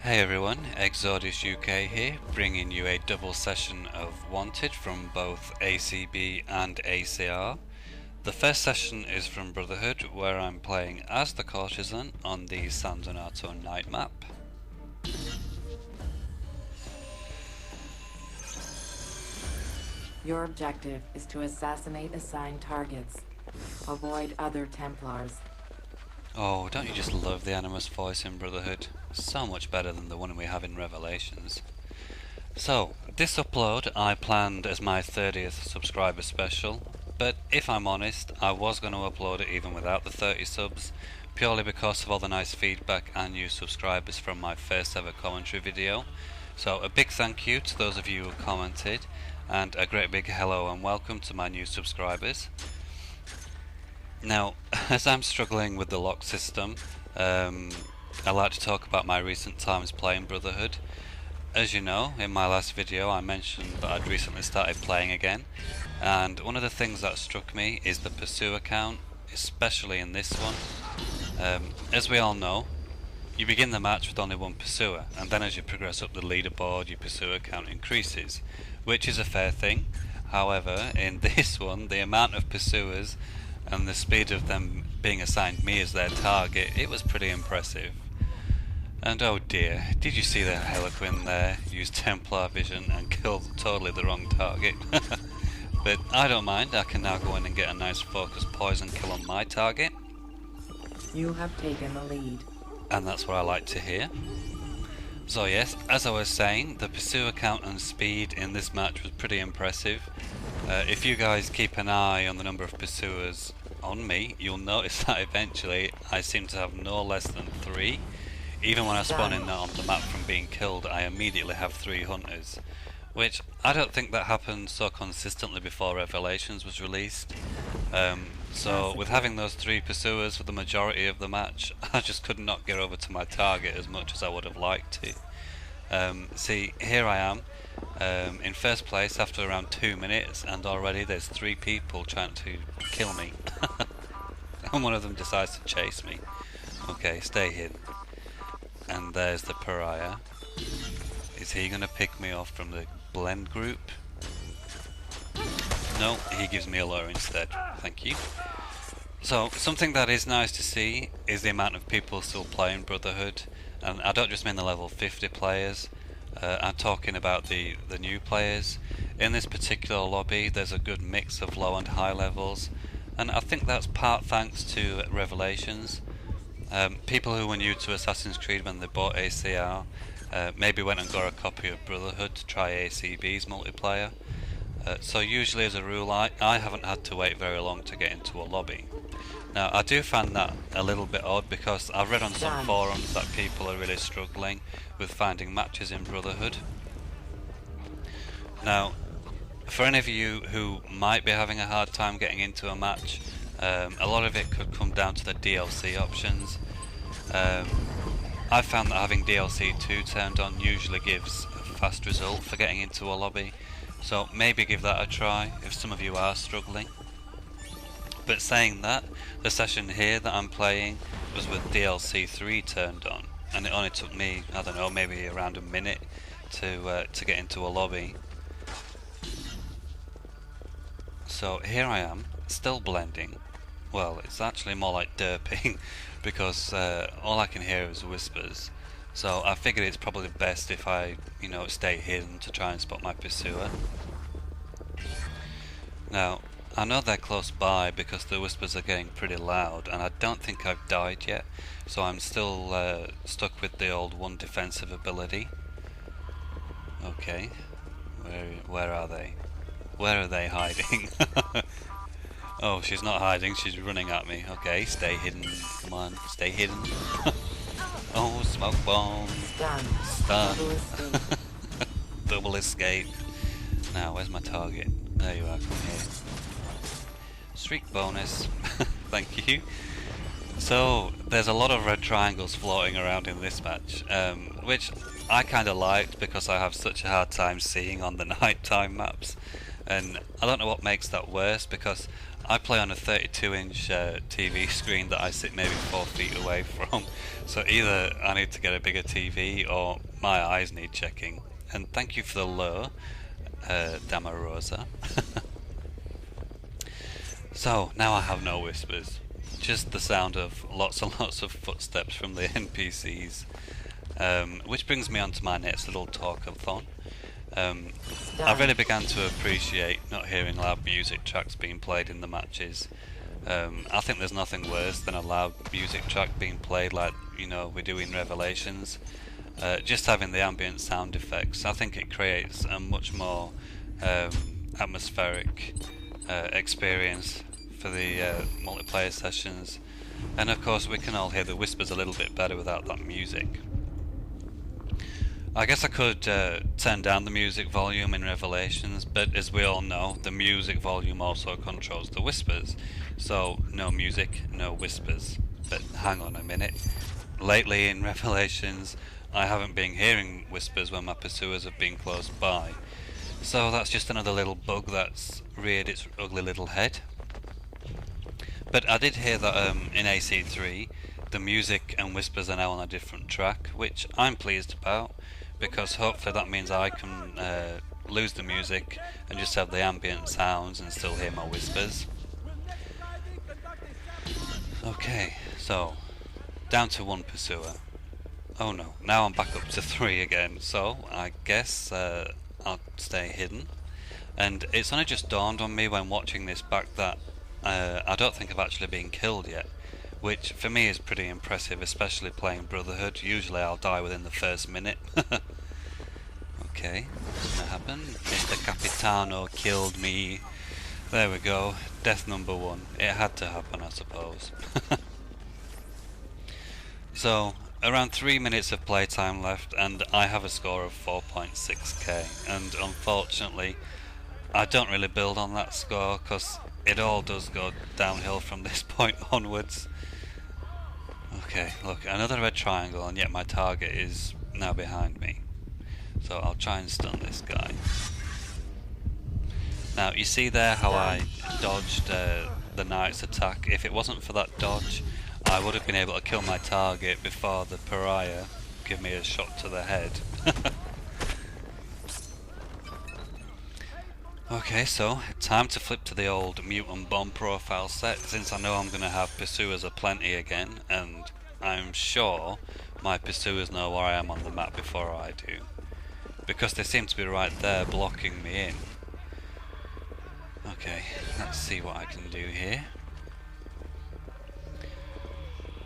Hey everyone, Exodus UK here, bringing you a double session of Wanted from both ACB and ACR. The first session is from Brotherhood, where I'm playing as the Courtesan on the San Donato night map. Your objective is to assassinate assigned targets. Avoid other Templars. Oh, don't you just love the Animus voice in Brotherhood? So much better than the one we have in Revelations. So, this upload I planned as my 30th subscriber special, but if I'm honest, I was going to upload it even without the 30 subs, purely because of all the nice feedback and new subscribers from my first ever commentary video. So a big thank you to those of you who commented, and a great big hello and welcome to my new subscribers. Now, as I'm struggling with the lock system, I'd like to talk about my recent times playing Brotherhood. As you know, in my last video I mentioned that I'd recently started playing again, and one of the things that struck me is the pursuer count, especially in this one. As we all know, you begin the match with only one pursuer, and then as you progress up the leaderboard your pursuer count increases, which is a fair thing. However, in this one, the amount of pursuers and the speed of them being assigned me as their target, it was pretty impressive. And oh dear, did you see that Harlequin there use Templar vision and kill totally the wrong target? But I don't mind, I can now go in and get a nice focused poison kill on my target. You have taken the lead. And that's what I like to hear. So yes, as I was saying, the pursuer count and speed in this match was pretty impressive. If you guys keep an eye on the number of pursuers on me, you'll notice that eventually I seem to have no less than 3. Even when I spawn in on the map from being killed, I immediately have 3 hunters, which I don't think that happened so consistently before Revelations was released. So with having those 3 pursuers for the majority of the match, I just could not get over to my target as much as I would have liked to. See, here I am, in first place after around 2 minutes, and already there's 3 people trying to kill me. And one of them decides to chase me. Okay, stay hidden. And there's the pariah. Is he gonna pick me off from the blend group? No, he gives me a lure instead. Thank you. So, something that is nice to see is the amount of people still playing Brotherhood. And I don't just mean the level 50 players. I'm talking about the new players. In this particular lobby, there's a good mix of low and high levels. And I think that's part thanks to Revelations. People who were new to Assassin's Creed when they bought ACR maybe went and got a copy of Brotherhood to try ACB's multiplayer. So usually as a rule I haven't had to wait very long to get into a lobby. Now I do find that a little bit odd because I've read on some forums that people are really struggling with finding matches in Brotherhood. Now for any of you who might be having a hard time getting into a match, a lot of it could come down to the DLC options. I've found that having DLC 2 turned on usually gives a fast result for getting into a lobby, so maybe give that a try if some of you are struggling. But saying that, the session here that I'm playing was with DLC 3 turned on, and it only took me, I don't know, maybe around a minute to get into a lobby. So here I am, still blending. Well, it's actually more like derping because all I can hear is whispers. So I figured it's probably best if I, stay hidden to try and spot my pursuer. Now, I know they're close by because the whispers are getting pretty loud, and I don't think I've died yet, so I'm still stuck with the old 1 defensive ability. Okay, where are they? Where are they hiding? Oh, she's not hiding, she's running at me. Okay, stay hidden. Come on, stay hidden. Oh, smoke bomb. Stun. Double escape. Now, where's my target? There you are, come here. Streak bonus. Thank you. So, there's a lot of red triangles floating around in this match, which I kind of liked because I have such a hard time seeing on the nighttime maps. And I don't know what makes that worse, because I play on a 32-inch TV screen that I sit maybe 4 feet away from, so either I need to get a bigger TV or my eyes need checking. And thank you for the lure, Damarosa. So, now I have no whispers, just the sound of lots and lots of footsteps from the NPCs, which brings me on to my next little talkathon. I really began to appreciate not hearing loud music tracks being played in the matches. I think there's nothing worse than a loud music track being played like, you know, we do in Revelations. Just having the ambient sound effects, I think it creates a much more atmospheric experience for the multiplayer sessions. And of course we can all hear the whispers a little bit better without that music. I guess I could turn down the music volume in Revelations, but as we all know, the music volume also controls the whispers. So, no music, no whispers. But hang on a minute. Lately in Revelations, I haven't been hearing whispers when my pursuers have been close by. So that's just another little bug that's reared its ugly little head. But I did hear that in AC3, the music and whispers are now on a different track, which I'm pleased about, because hopefully that means I can lose the music and just have the ambient sounds and still hear my whispers. Okay, so down to 1 pursuer. Oh no, now I'm back up to 3 again, so I guess I'll stay hidden. And it's only just dawned on me when watching this back that I don't think I've actually been killed yet, which for me is pretty impressive, especially playing Brotherhood. Usually I'll die within the first minute. Okay, what's gonna happen? Mr. Capitano killed me. There we go, death number 1. It had to happen, I suppose. So, around 3 minutes of playtime left, and I have a score of 4.6k, and unfortunately I don't really build on that score, because it all does go downhill from this point onwards. Okay, look, another red triangle, and yet my target is now behind me. So I'll try and stun this guy. Now, you see there how I dodged the knight's attack? If it wasn't for that dodge, I would have been able to kill my target before the pariah give me a shot to the head. Okay, so time to flip to the old mutant bomb profile set, since I know I'm going to have pursuers aplenty again, and I'm sure my pursuers know where I am on the map before I do, because they seem to be right there blocking me in. Okay, let's see what I can do here.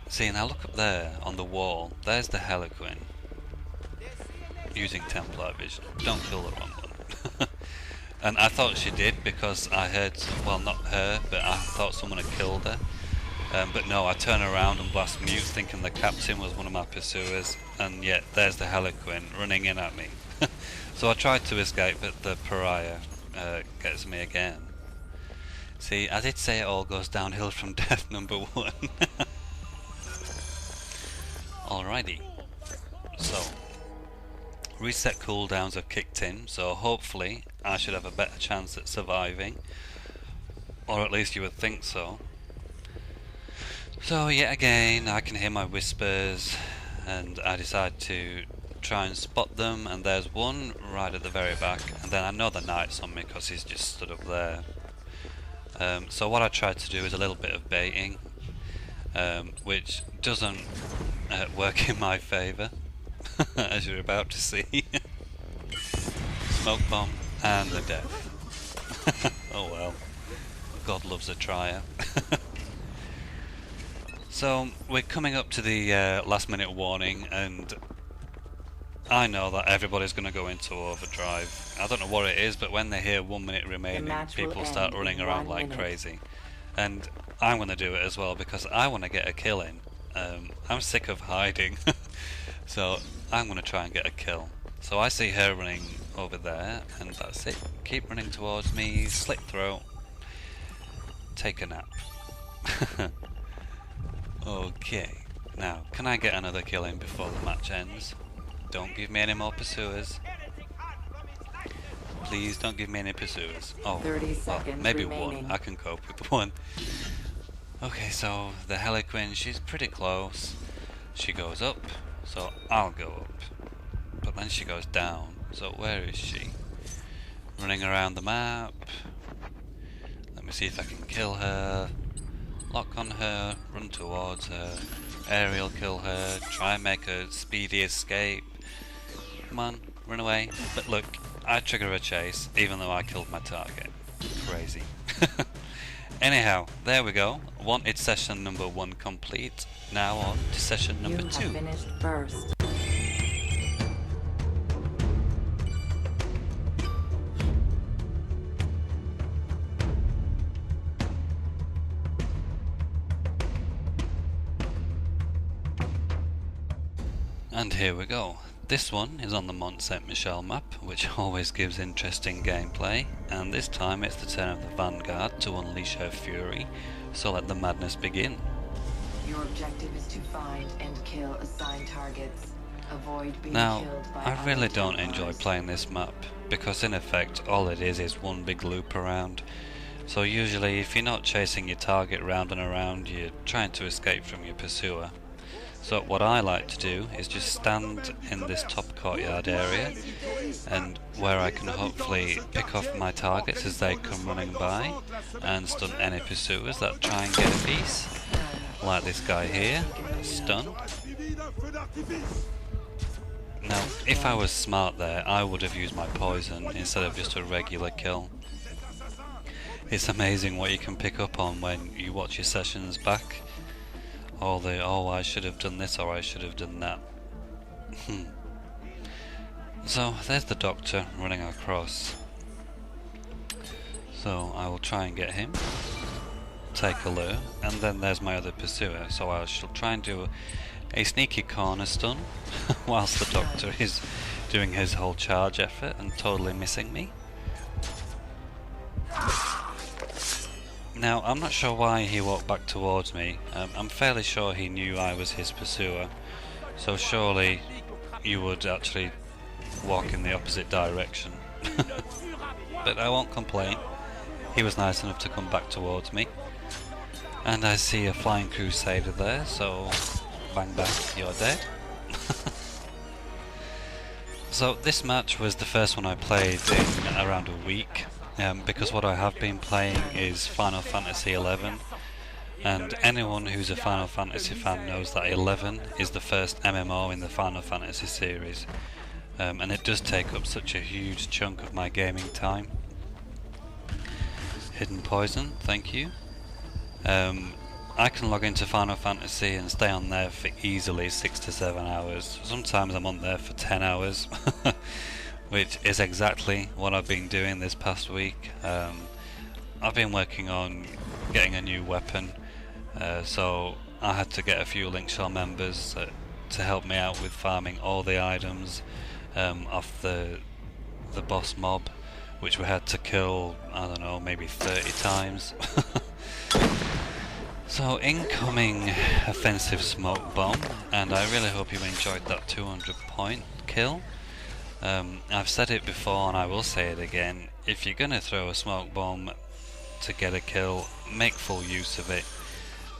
See, now look up there on the wall, there's the Heliquin, using Templar vision. Don't kill the wrong one. And I thought she did, because I heard, well, not her, but I thought someone had killed her. But no, I turn around and blast mute, thinking the captain was one of my pursuers, and yet there's the Heliquin running in at me. So I tried to escape, but the pariah gets me again. See, I did say it all goes downhill from death number 1. Alrighty, so reset cooldowns have kicked in, so hopefully I should have a better chance at surviving, or at least you would think so. So yet again I can hear my whispers, and I decide to try and spot them, and there's one right at the very back, and then I know the knight's on me because he's just stood up there. So what I tried to do is a little bit of baiting, which doesn't work in my favour, as you're about to see. Smoke bomb and the death. Oh well, God loves a trier. So we're coming up to the last minute warning, and I know that everybody's going to go into overdrive. I don't know what it is, but when they hear 1 minute remaining, people start running around like crazy. And I'm going to do it as well, because I want to get a kill in. I'm sick of hiding, so I'm going to try and get a kill. So I see her running over there, and that's it. Keep running towards me, slit throat, take a nap. Okay, now can I get another kill in before the match ends? Don't give me any more pursuers. please don't give me any pursuers. Oh, 30 well, seconds maybe remaining. one. I can cope with one. Okay, so the Heliquin, she's pretty close. She goes up, so I'll go up. But then she goes down, so where is she? Running around the map. Let me see if I can kill her. Lock on her, run towards her. Aerial kill her, try and make a speedy escape. Come on, run away. But look, I trigger a chase, even though I killed my target. Crazy. Anyhow, there we go. Wanted session number 1 complete. Now on to session number 2. You have finished first. And here we go. This one is on the Mont Saint Michel map, which always gives interesting gameplay, and this time it's the turn of the Vanguard to unleash her fury, so let the madness begin. Your objective is to find and kill assigned targets. Avoid being Now, killed by I really other don't Templars. enjoy playing this map, because in effect all it is one big loop around. So usually if you're not chasing your target round and around, you're trying to escape from your pursuer. So what I like to do is just stand in this top courtyard area, and where I can hopefully pick off my targets as they come running by and stun any pursuers that try and get a piece. Like this guy here, stun. Now, if I was smart there, I would have used my poison instead of just a regular kill. It's amazing what you can pick up on when you watch your sessions back. All the, oh, I should have done this or I should have done that. So, there's the doctor running across. So, I will try and get him. Take a lure. And then there's my other pursuer. So I shall try and do a sneaky corner stun whilst the doctor is doing his whole charge effort and totally missing me. Now, I'm not sure why he walked back towards me. I'm fairly sure he knew I was his pursuer, so surely you would actually walk in the opposite direction. But I won't complain. He was nice enough to come back towards me. And I see a flying crusader there, so bang bang, you're dead. So this match was the first one I played in around a week. Because what I have been playing is Final Fantasy XI, and anyone who's a Final Fantasy fan knows that 11 is the first MMO in the Final Fantasy series, and it does take up such a huge chunk of my gaming time. Hidden poison, thank you. I can log into Final Fantasy and stay on there for easily 6 to 7 hours. Sometimes I'm on there for 10 hours. Which is exactly what I've been doing this past week. I've been working on getting a new weapon, so I had to get a few Linkshell members to help me out with farming all the items off the boss mob, which we had to kill, I don't know, maybe 30 times. So incoming offensive smoke bomb, and I really hope you enjoyed that 200 point kill. I've said it before and I will say it again, if you're gonna throw a smoke bomb to get a kill, make full use of it,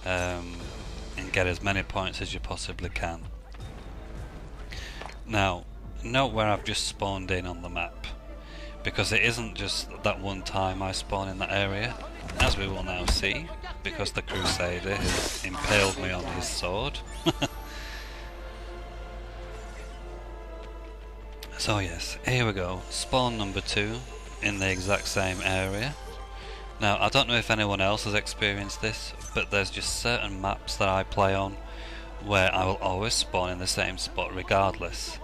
and get as many points as you possibly can. Now, note where I've just spawned in on the map, because it isn't just that one time I spawn in that area, as we will now see, because the Crusader has impaled me on his sword. So yes, here we go, spawn number 2 in the exact same area. Now I don't know if anyone else has experienced this, but there's just certain maps that I play on where I will always spawn in the same spot regardless.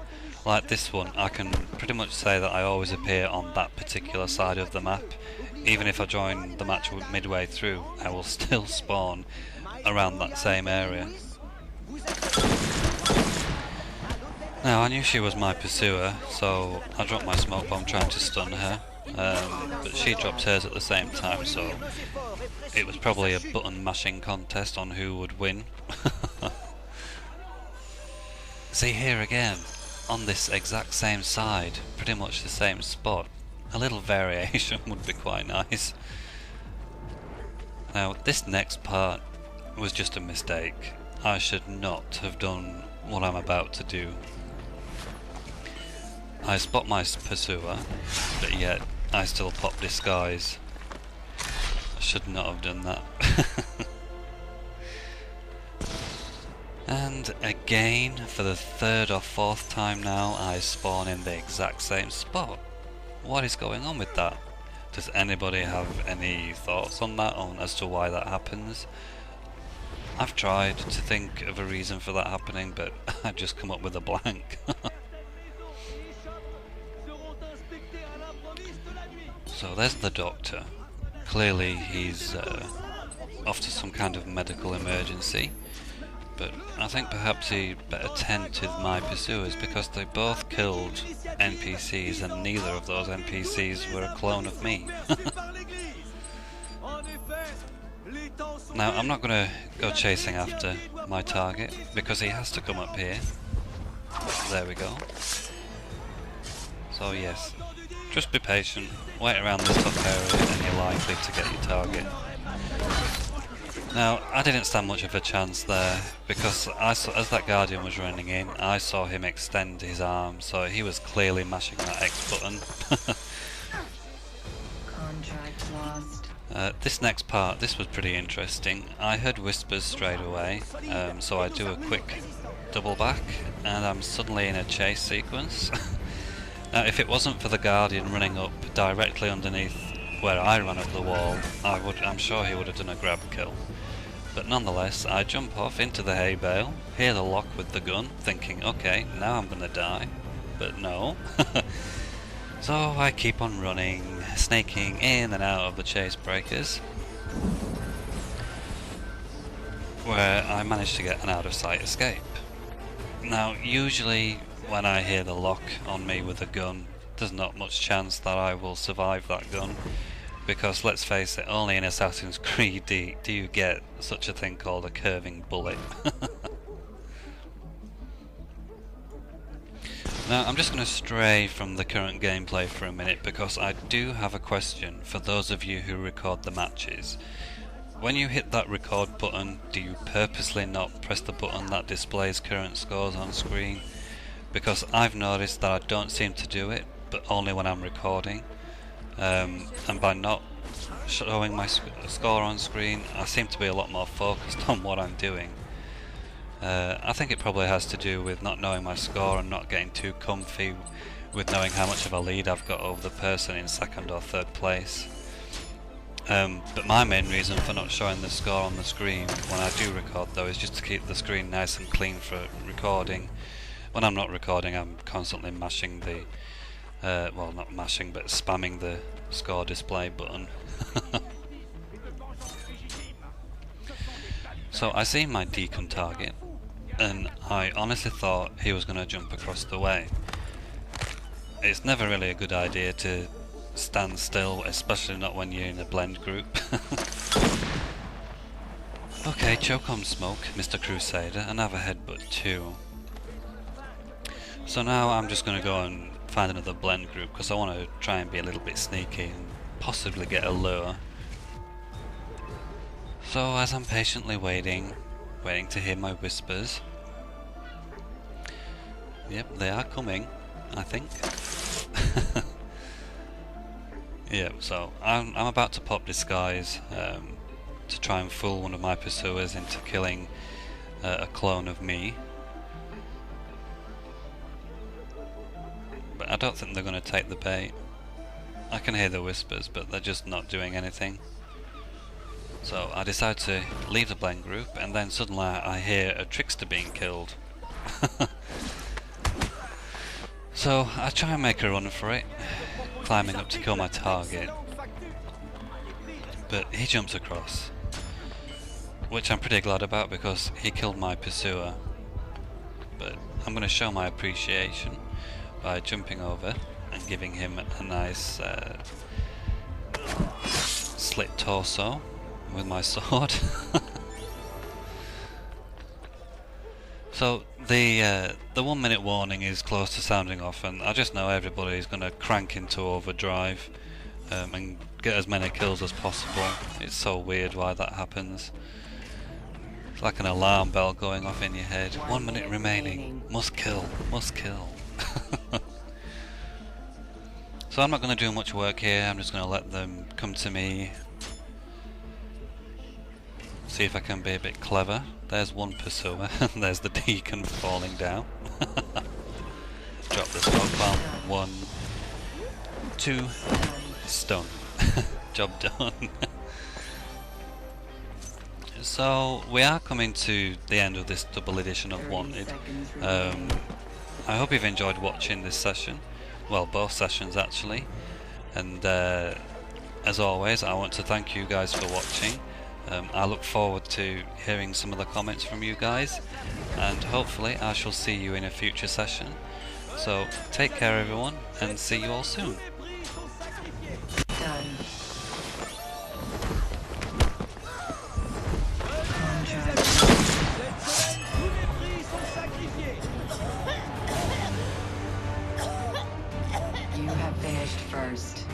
Like this one, I can pretty much say that I always appear on that particular side of the map. Even if I join the match midway through, I will still spawn around that same area. Now I knew she was my pursuer, so I dropped my smoke bomb trying to stun her, but she dropped hers at the same time, so it was probably a button mashing contest on who would win. See here again, on this exact same side, pretty much the same spot, A little variation would be quite nice. Now, this next part was just a mistake. I should not have done what I'm about to do. I spot my pursuer, but yet I still pop disguise. I should not have done that. And again, for the third or fourth time now, I spawn in the exact same spot. What is going on with that? Does anybody have any thoughts on that, as to why that happens? I've tried to think of a reason for that happening, but I just come up with a blank. So there's the doctor. Clearly he's off to some kind of medical emergency. But I think perhaps he'd better tend to my pursuers because they both killed NPCs and neither of those NPCs were a clone of me. Now I'm not going to go chasing after my target because he has to come up here. There we go. So yes, just be patient, wait around this top area and you're likely to get your target. Now, I didn't stand much of a chance there, because I saw, as that Guardian was running in, I saw him extend his arm, so he was clearly mashing that X button. Contract lost. This next part, this was pretty interesting. I heard whispers straight away, so I do a quick double back, and I'm suddenly in a chase sequence. Now, if it wasn't for the Guardian running up directly underneath where I ran up the wall, I'm sure he would have done a grab kill. But nonetheless, I jump off into the hay bale, hear the lock with the gun, thinking, okay, now I'm gonna die. But no. So I keep on running, snaking in and out of the chase breakers, where I managed to get an out of sight escape. Now, usually when I hear the lock on me with a gun, there's not much chance that I will survive that gun. Because let's face it, only in Assassin's Creed do you get such a thing called a curving bullet. Now I'm just going to stray from the current gameplay for a minute because I do have a question for those of you who record the matches. When you hit that record button, do you purposely not press the button that displays current scores on screen? Because I've noticed that I don't seem to do it, but only when I'm recording. And by not showing my score on screen, I seem to be a lot more focused on what I'm doing. I think it probably has to do with not knowing my score and not getting too comfy with knowing how much of a lead I've got over the person in second or third place. But my main reason for not showing the score on the screen when I do record though is just to keep the screen nice and clean for recording. When I'm not recording, I'm constantly mashing the well, not mashing, but spamming the score display button. So I see my deacon target, and I honestly thought he was going to jump across the way. It's never really a good idea to stand still, especially not when you're in a blend group. Okay, choke on smoke, Mr. Crusader, another headbutt too. So now I'm just going to go and find another blend group because I want to try and be a little bit sneaky and possibly get a lure. So as I'm patiently waiting to hear my whispers. Yep, they are coming, I think. Yep, so I'm about to pop disguise to try and fool one of my pursuers into killing a clone of me. But I don't think they're going to take the bait. I can hear the whispers, but they're just not doing anything. So I decide to leave the blend group, and then suddenly I hear a trickster being killed. So I try and make a run for it, climbing up to kill my target. But he jumps across, which I'm pretty glad about because he killed my pursuer. But I'm going to show my appreciation by jumping over and giving him a nice slit torso with my sword. So the 1 minute warning is close to sounding off, and I just know everybody is going to crank into overdrive and get as many kills as possible. It's so weird why that happens. It's like an alarm bell going off in your head. 1 minute remaining. Must kill. Must kill. So I'm not going to do much work here. I'm just going to let them come to me. See if I can be a bit clever. There's one pursuer, and there's the deacon falling down. Drop the smoke bomb. 1, 2, stun. Job done. So we are coming to the end of this double edition of Wanted. I hope you've enjoyed watching this session. Well, both sessions actually. And as always, I want to thank you guys for watching. I look forward to hearing some of the comments from you guys, and hopefully I shall see you in a future session. So take care everyone, and see you all soon. Done. You have finished first.